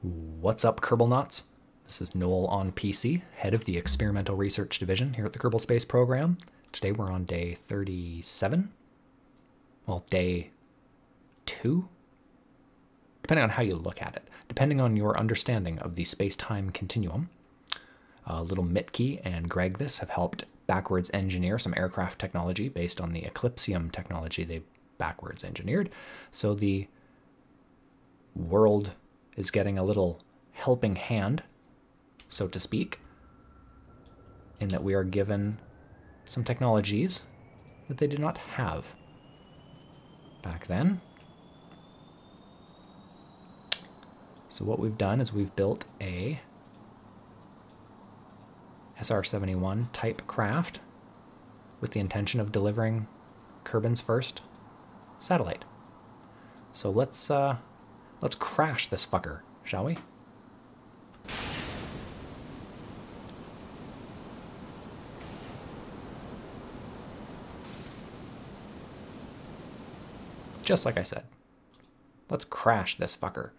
What's up, Kerbal Knots? This is NOELonPC, head of the Experimental Research Division here at the Kerbal Space Program. Today we're on day 37. Well, day 2? Depending on how you look at it. Depending on your understanding of the space-time continuum. Little Mitke and Gregvis have helped backwards engineer some aircraft technology based on the Eclipsium technology they backwards engineered. So the world is getting a little helping hand, so to speak, in that we are given some technologies that they did not have back then. So what we've done is we've built a SR-71 type craft with the intention of delivering Kerbin's first satellite. So let's crash this fucker, shall we? Just like I said. Let's crash this fucker.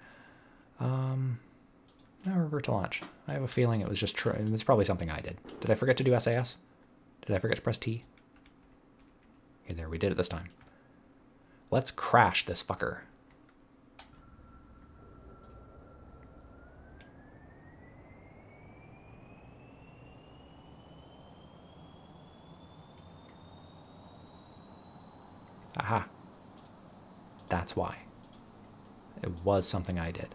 Now revert to launch. I have a feeling it was just it was probably something I did. Did I forget to do SAS? Did I forget to press T? Okay, there, we did it this time. Let's crash this fucker. Aha. That's why. It was something I did.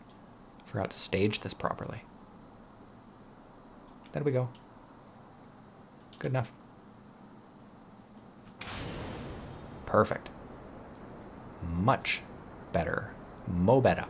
Forgot to stage this properly. There we go. Good enough. Perfect. Much better. Mo better.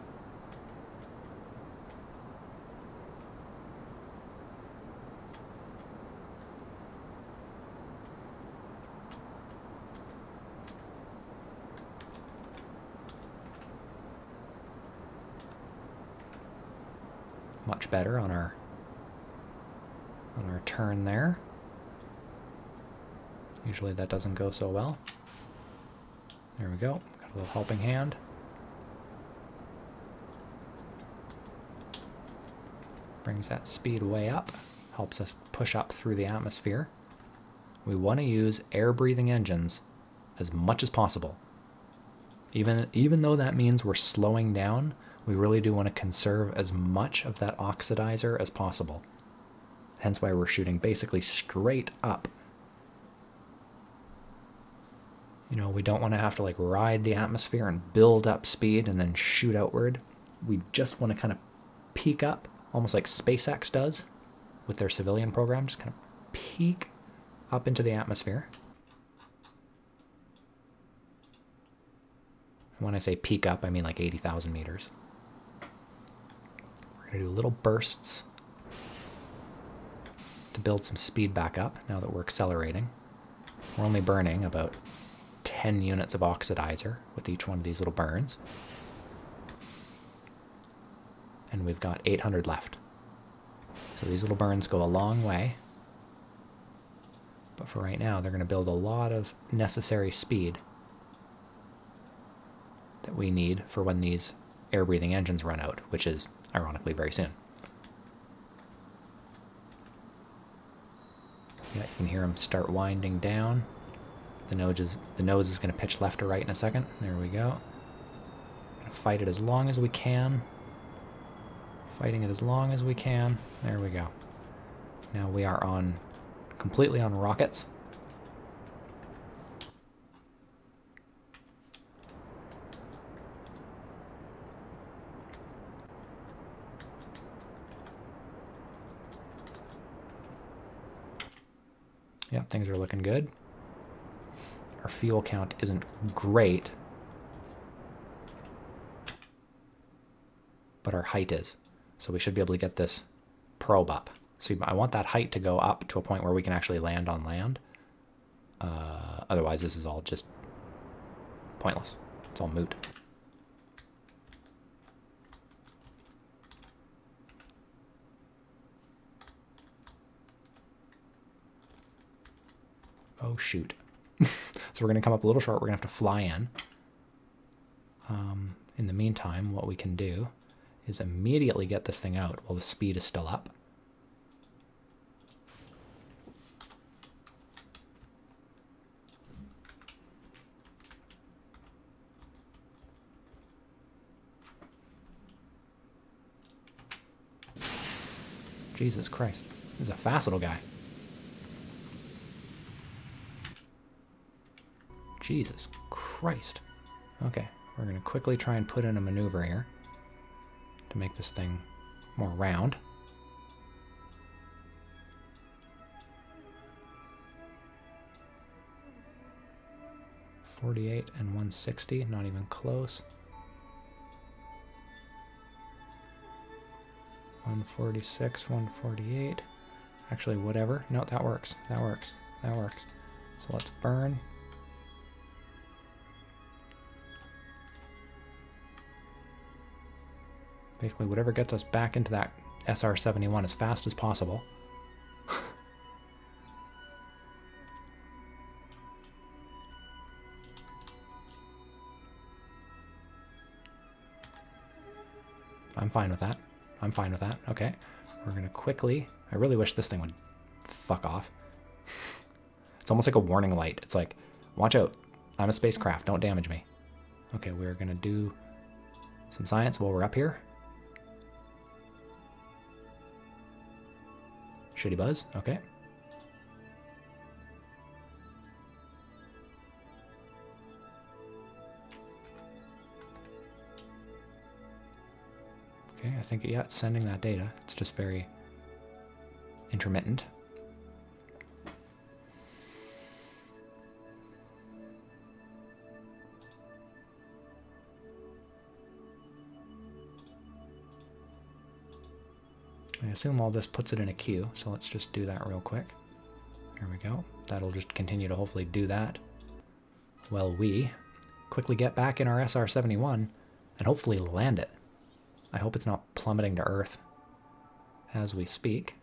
Much better on our turn there. Usually that doesn't go so well. There we go. Got a little helping hand. Brings that speed way up. Helps us push up through the atmosphere. We want to use air-breathing engines as much as possible. Even though that means we're slowing down, we really do want to conserve as much of that oxidizer as possible. Hence why we're shooting basically straight up. You know, we don't want to have to like ride the atmosphere and build up speed and then shoot outward. We just want to kind of peak up, almost like SpaceX does with their civilian program. Just kind of peak up into the atmosphere. And when I say peak up, I mean like 80,000 meters. We're going to do little bursts to build some speed back up now that we're accelerating. We're only burning about 10 units of oxidizer with each one of these little burns. And we've got 800 left. So these little burns go a long way. But for right now, they're going to build a lot of necessary speed that we need for when these air-breathing engines run out, which is, ironically, very soon. Yeah, you can hear them start winding down. The nose is going to pitch left or right in a second. There we go. Gonna fight it as long as we can. Fighting it as long as we can. There we go. Now we are completely on rockets. Yeah, things are looking good. Our fuel count isn't great, but our height is. So we should be able to get this probe up. See, I want that height to go up to a point where we can actually land on land. Otherwise, this is all just pointless. It's all moot. Oh, shoot. So we're going to come up a little short. We're going to have to fly in. In the meantime, what we can do is immediately get this thing out while the speed is still up. Jesus Christ. He's a fast little guy. Jesus Christ. Okay, we're going to quickly try and put in a maneuver here to make this thing more round. .48 and 160, not even close. 146, 148. Actually, whatever. No, that works. That works. That works. So let's burn. Basically, whatever gets us back into that SR-71 as fast as possible. I'm fine with that. I'm fine with that. Okay. We're going to quickly... I really wish this thing would fuck off. It's almost like a warning light. It's like, watch out. I'm a spacecraft. Don't damage me. Okay, we're going to do some science while we're up here. Shitty buzz. Okay. Okay, I think, yeah, it's sending that data. It's just very intermittent. I assume all this puts it in a queue, so let's just do that real quick. Here we go. That'll just continue to hopefully do that. Well, we quickly get back in our SR-71 and hopefully land it. I hope it's not plummeting to Earth as we speak.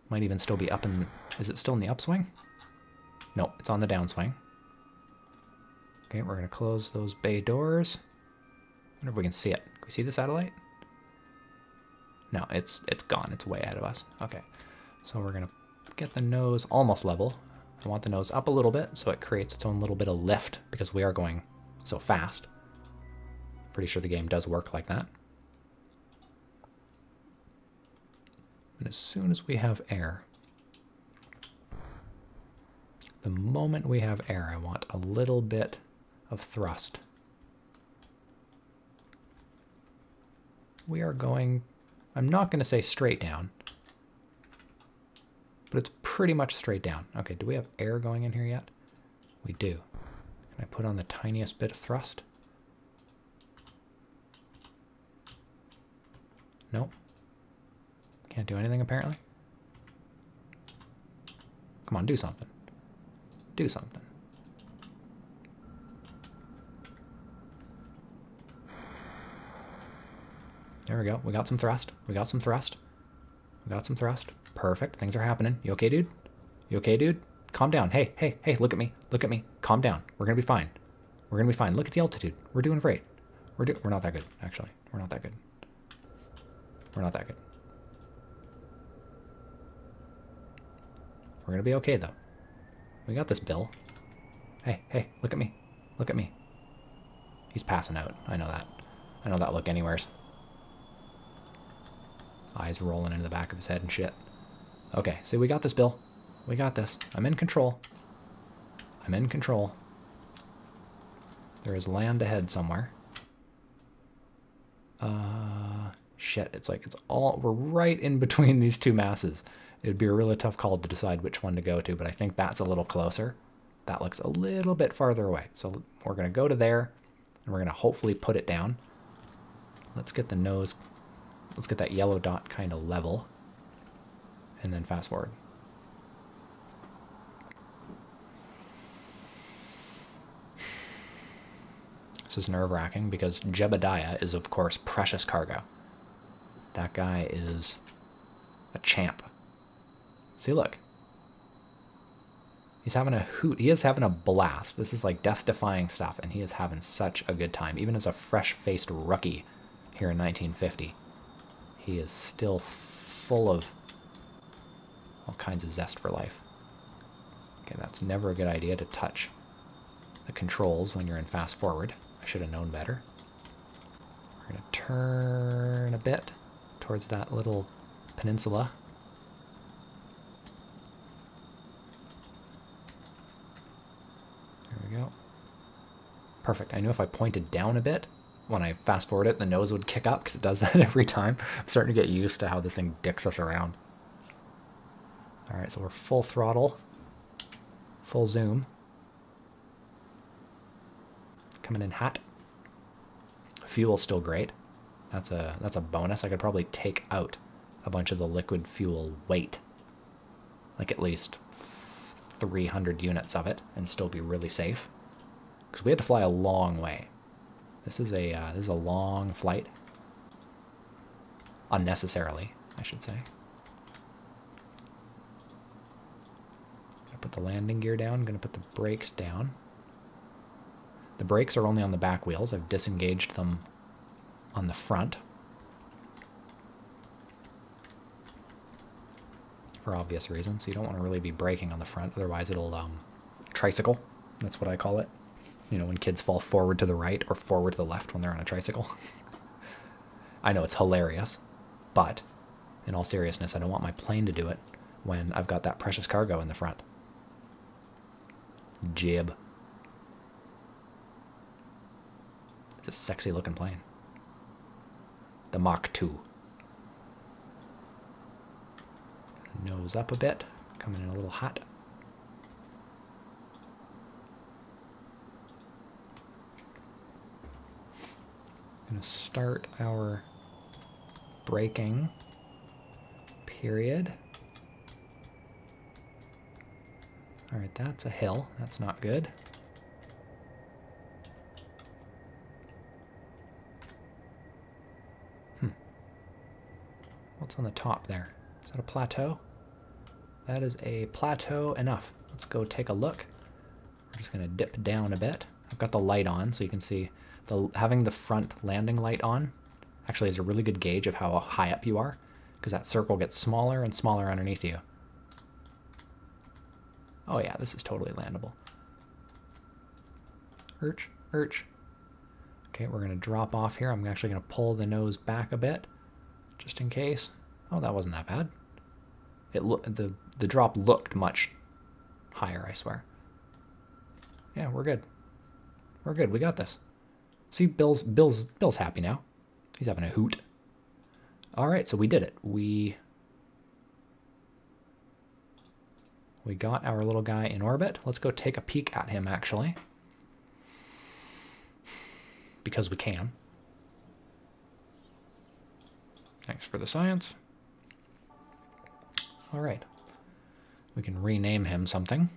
Might even still be up in... Is it still in the upswing? No, it's on the downswing. Okay, we're going to close those bay doors. I wonder if we can see it. Can we see the satellite? No, it's gone. It's way ahead of us. Okay, so we're going to get the nose almost level. I want the nose up a little bit so it creates its own little bit of lift because we are going so fast. Pretty sure the game does work like that. And as soon as we have air, the moment we have air, I want a little bit of thrust. We are going, I'm not going to say straight down, but it's pretty much straight down. Okay, do we have air going in here yet? We do. Can I put on the tiniest bit of thrust? Nope. Can't do anything apparently. Come on, do something. Do something. There we go. We got some thrust. We got some thrust. We got some thrust. Perfect. Things are happening. You okay, dude? You okay, dude? Calm down. Hey, hey, hey, look at me. Look at me. Calm down. We're going to be fine. We're going to be fine. Look at the altitude. We're doing great. We're not that good, actually. We're not that good. We're not that good. We're going to be okay, though. We got this, Bill. Hey, hey, look at me. Look at me. He's passing out. I know that. I know that look anywheres. Eyes rolling into the back of his head and shit. Okay, see, we got this, Bill. We got this. I'm in control. I'm in control. There is land ahead somewhere. Shit, it's like it's all... We're right in between these two masses. It would be a really tough call to decide which one to go to, but I think that's a little closer. That looks a little bit farther away. So we're going to go to there, and we're going to hopefully put it down. Let's get the nose... Let's get that yellow dot kind of level. And then fast forward. This is nerve-wracking because Jebediah is, of course, precious cargo. That guy is a champ. See, look. He's having a hoot. He is having a blast. This is like death-defying stuff, and he is having such a good time. Even as a fresh-faced rookie, here in 1950. He is still full of all kinds of zest for life. Okay, that's never a good idea to touch the controls when you're in fast forward. I should have known better. We're going to turn a bit towards that little peninsula. There we go. Perfect. I knew if I pointed down a bit, when I fast forward it, the nose would kick up, because it does that every time. I'm starting to get used to how this thing dicks us around. Alright, so we're full throttle. Full zoom. Coming in hot. Fuel's still great. That's a bonus. I could probably take out a bunch of the liquid fuel weight. Like at least 300 units of it, and still be really safe. Because we had to fly a long way. This is a long flight. Unnecessarily, I should say. Gonna put the landing gear down. Gonna put the brakes down. The brakes are only on the back wheels. I've disengaged them on the front. For obvious reasons. You don't want to really be braking on the front, otherwise it'll tricycle. That's what I call it. You know, when kids fall forward to the right or forward to the left when they're on a tricycle. I know it's hilarious, but in all seriousness, I don't want my plane to do it when I've got that precious cargo in the front. Jib. It's a sexy looking plane. The Mach 2. Nose up a bit, coming in a little hot. Gonna start our braking period. All right, that's a hill. That's not good. What's on the top there? Is that a plateau? That is a plateau enough. Let's go take a look. We're just gonna dip down a bit. I've got the light on so you can see having the front landing light on actually is a really good gauge of how high up you are, because that circle gets smaller and smaller underneath you. Oh yeah, this is totally landable. Urch, urch. Okay, we're gonna drop off here. I'm actually gonna pull the nose back a bit, just in case. Oh, that wasn't that bad. The drop looked much higher, I swear. Yeah, we're good. We're good. We got this. See, Bill's happy now. He's having a hoot. All right, so we did it. We got our little guy in orbit. Let's go take a peek at him, actually, because we can. Thanks for the science. All right. We can rename him something.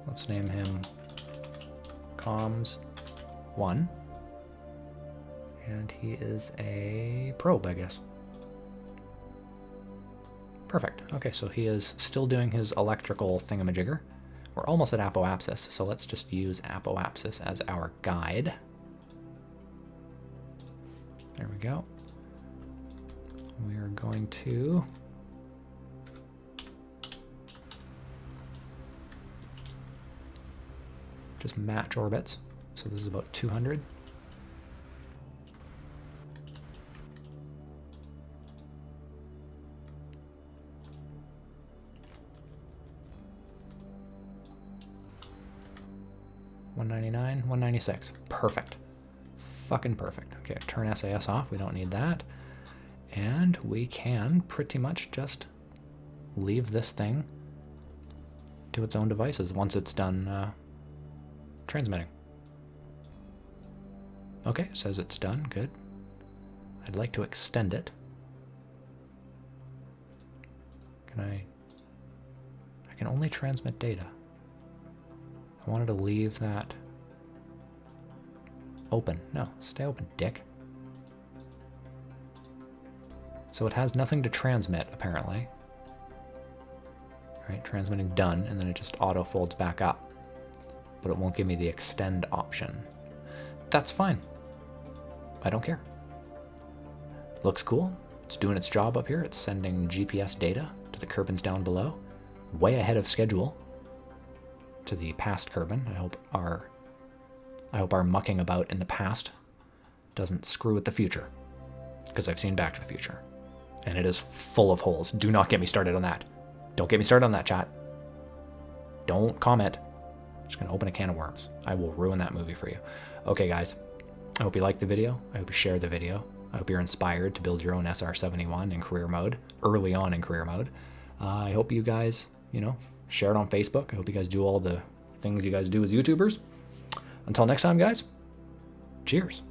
Let's name him Comms 1. And he is a probe, I guess. Perfect. Okay, so he is still doing his electrical thingamajigger. We're almost at apoapsis, so let's just use apoapsis as our guide. There we go. We are going to just match orbits. So this is about 200. $199, 196. Perfect. Fucking perfect. Okay, turn SAS off. We don't need that. And we can pretty much just leave this thing to its own devices once it's done transmitting. Okay, says it's done. Good. I'd like to extend it. I can only transmit data. I wanted to leave that open. No, stay open, dick. So it has nothing to transmit, apparently. All right? Transmitting done, and then it just auto folds back up. But it won't give me the extend option. That's fine. I don't care. Looks cool. It's doing its job up here. It's sending GPS data to the Kerbins down below, way ahead of schedule to the past Kerbin. I hope our mucking about in the past doesn't screw with the future, because I've seen Back to the Future, and it is full of holes. Do not get me started on that. Don't get me started on that, chat. Don't comment. I'm just gonna open a can of worms. I will ruin that movie for you. Okay, guys. I hope you liked the video. I hope you shared the video. I hope you're inspired to build your own SR-71 in career mode, early on in career mode. I hope you guys, share it on Facebook. I hope you guys do all the things you guys do as YouTubers. Until next time, guys, cheers.